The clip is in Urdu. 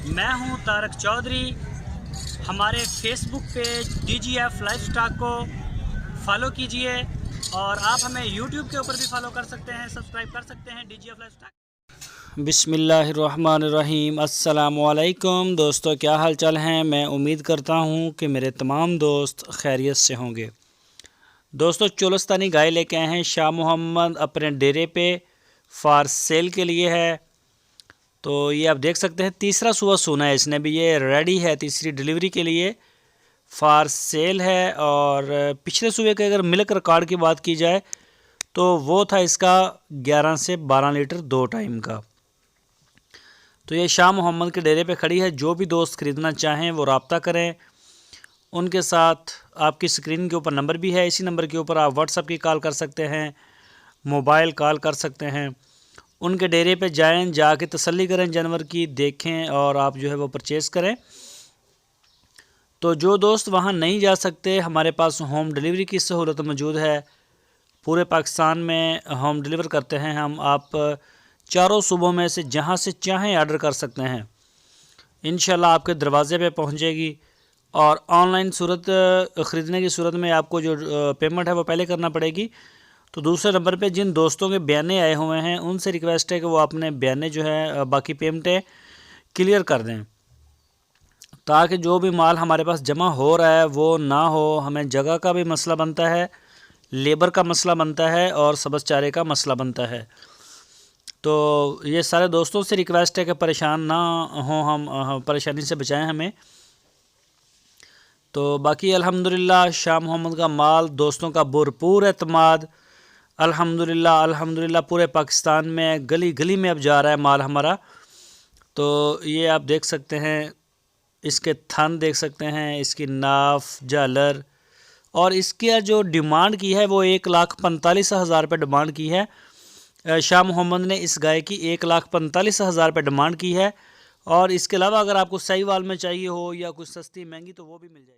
میں ہوں طارق چودھری۔ ہمارے فیس بک پیج DGF لائف سٹاک کو فالو کیجئے، اور آپ ہمیں یوٹیوب کے اوپر بھی فالو کر سکتے ہیں، سبسکرائب کر سکتے ہیں DGF لائف سٹاک۔ بسم اللہ الرحمن الرحیم۔ السلام علیکم دوستو، کیا حال چال ہیں؟ میں امید کرتا ہوں کہ میرے تمام دوست خیریت سے ہوں گے۔ دوستو، چولستانی گائے لے کے آئے ہیں شاہ محمد اپنے ڈیرے پہ فار سیل کے لیے ہے۔ تو یہ آپ دیکھ سکتے ہیں تیسرا صبح سونا ہے، اس نے بھی یہ ریڈی ہے تیسری ڈیلیوری کے لیے، فار سیل ہے۔ اور پچھلے صبح کے اگر ملک ریکارڈ کی بات کی جائے تو وہ تھا اس کا 11 سے 12 لیٹر 2 ٹائم کا۔ تو یہ شاہ محمد کے ڈیرے پہ کھڑی ہے، جو بھی دوست خریدنا چاہیں وہ رابطہ کریں ان کے ساتھ۔ آپ کی اسکرین کے اوپر نمبر بھی ہے، اسی نمبر کے اوپر آپ واٹس ایپ کی کال کر سکتے ہیں، موبائل کال کر سکتے ہیں۔ ان کے ڈیرے پہ جائیں، جا کے تسلی کریں جانور کی، دیکھیں اور آپ جو ہے وہ پرچیز کریں۔ تو جو دوست وہاں نہیں جا سکتے، ہمارے پاس ہوم ڈیلیوری کی سہولت موجود ہے، پورے پاکستان میں ہوم ڈیلیور کرتے ہیں ہم۔ آپ چاروں صوبوں میں سے جہاں سے چاہیں آرڈر کر سکتے ہیں، انشاءاللہ آپ کے دروازے پہ پہنچے گی۔ اور آن لائن خریدنے کی صورت میں آپ کو جو پیمنٹ ہے وہ پہلے کرنا پڑے گی۔ تو دوسرے نمبر پہ جن دوستوں کے بیانے آئے ہوئے ہیں ان سے ریکویسٹ ہے کہ وہ اپنے بیانے جو ہے باقی پیمنٹیں کلیئر کر دیں، تاکہ جو بھی مال ہمارے پاس جمع ہو رہا ہے وہ نہ ہو۔ ہمیں جگہ کا بھی مسئلہ بنتا ہے، لیبر کا مسئلہ بنتا ہے، اور سبز چارے کا مسئلہ بنتا ہے۔ تو یہ سارے دوستوں سے ریکویسٹ ہے کہ پریشان نہ ہوں، ہم پریشانی سے بچائیں ہمیں۔ تو باقی الحمدللہ شاہ محمد کا مال دوستوں کا بھرپور اعتماد، الحمدللہ پورے پاکستان میں گلی گلی میں اب جا رہا ہے مال ہمارا۔ تو یہ آپ دیکھ سکتے ہیں، اس کے تھن دیکھ سکتے ہیں، اس کی ناف، جالر، اور اس کی جو ڈیمانڈ کی ہے وہ 1,45,000 روپے ڈیمانڈ کی ہے۔ شاہ محمد نے اس گائے کی 1,45,000 روپے ڈیمانڈ کی ہے۔ اور اس کے علاوہ اگر آپ کو صحیح وال میں چاہیے ہو یا کچھ سستی مہنگی تو وہ بھی مل جائے گی۔